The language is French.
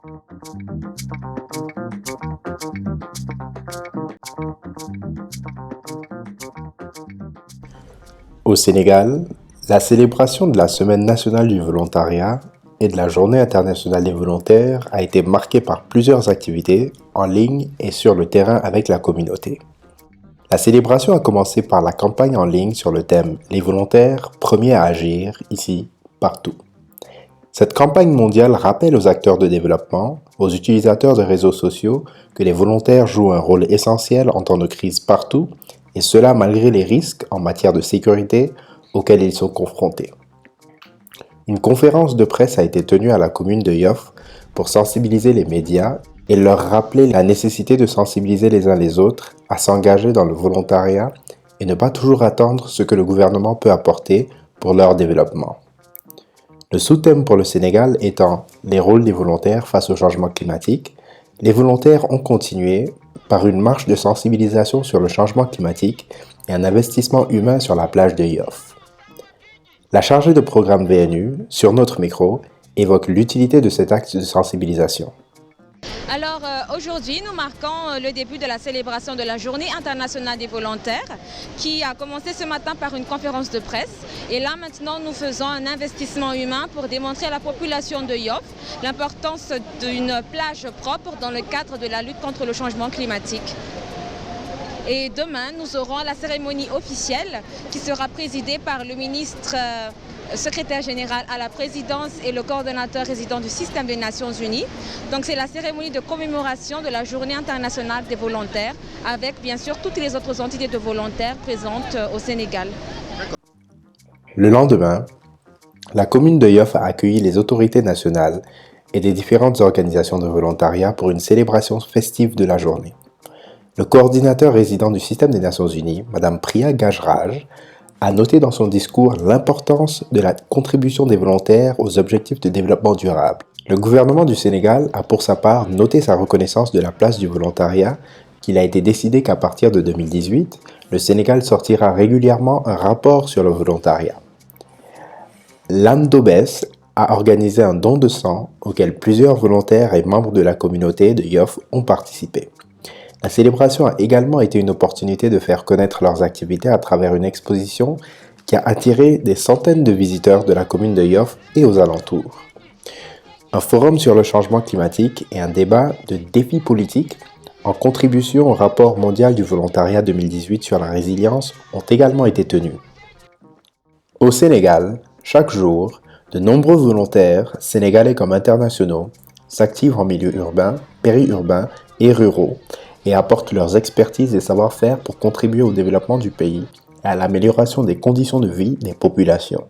Au Sénégal, la célébration de la Semaine nationale du volontariat et de la Journée internationale des volontaires a été marquée par plusieurs activités en ligne et sur le terrain avec la communauté. La célébration a commencé par la campagne en ligne sur le thème « Les volontaires, premiers à agir, ici, partout ». Cette campagne mondiale rappelle aux acteurs de développement, aux utilisateurs de réseaux sociaux, que les volontaires jouent un rôle essentiel en temps de crise partout, et cela malgré les risques en matière de sécurité auxquels ils sont confrontés. Une conférence de presse a été tenue à la commune de Yoff pour sensibiliser les médias et leur rappeler la nécessité de sensibiliser les uns les autres à s'engager dans le volontariat et ne pas toujours attendre ce que le gouvernement peut apporter pour leur développement. Le sous-thème pour le Sénégal étant les rôles des volontaires face au changement climatique, les volontaires ont continué par une marche de sensibilisation sur le changement climatique et un investissement humain sur la plage de Yoff. La chargée de programme VNU, sur notre micro, évoque l'utilité de cet acte de sensibilisation. Alors aujourd'hui, nous marquons le début de la célébration de la Journée internationale des volontaires qui a commencé ce matin par une conférence de presse. Et là maintenant, nous faisons un investissement humain pour démontrer à la population de Yoff l'importance d'une plage propre dans le cadre de la lutte contre le changement climatique. Et demain, nous aurons la cérémonie officielle qui sera présidée par le ministre secrétaire général à la présidence et le coordonnateur résident du système des Nations Unies. Donc c'est la cérémonie de commémoration de la Journée internationale des volontaires avec bien sûr toutes les autres entités de volontaires présentes au Sénégal. Le lendemain, la commune de Yoff a accueilli les autorités nationales et des différentes organisations de volontariat pour une célébration festive de la journée. Le coordinateur résident du système des Nations Unies, Mme Priya Gajraj, a noté dans son discours l'importance de la contribution des volontaires aux objectifs de développement durable. Le gouvernement du Sénégal a pour sa part noté sa reconnaissance de la place du volontariat, qu'il a été décidé qu'à partir de 2018, le Sénégal sortira régulièrement un rapport sur le volontariat. L'AMDOBES a organisé un don de sang auquel plusieurs volontaires et membres de la communauté de Yoff ont participé. La célébration a également été une opportunité de faire connaître leurs activités à travers une exposition qui a attiré des centaines de visiteurs de la commune de Yoff et aux alentours. Un forum sur le changement climatique et un débat de défis politiques en contribution au rapport mondial du volontariat 2018 sur la résilience ont également été tenus. Au Sénégal, chaque jour, de nombreux volontaires, sénégalais comme internationaux, s'activent en milieu urbain, périurbain et ruraux et apportent leurs expertises et savoir-faire pour contribuer au développement du pays et à l'amélioration des conditions de vie des populations.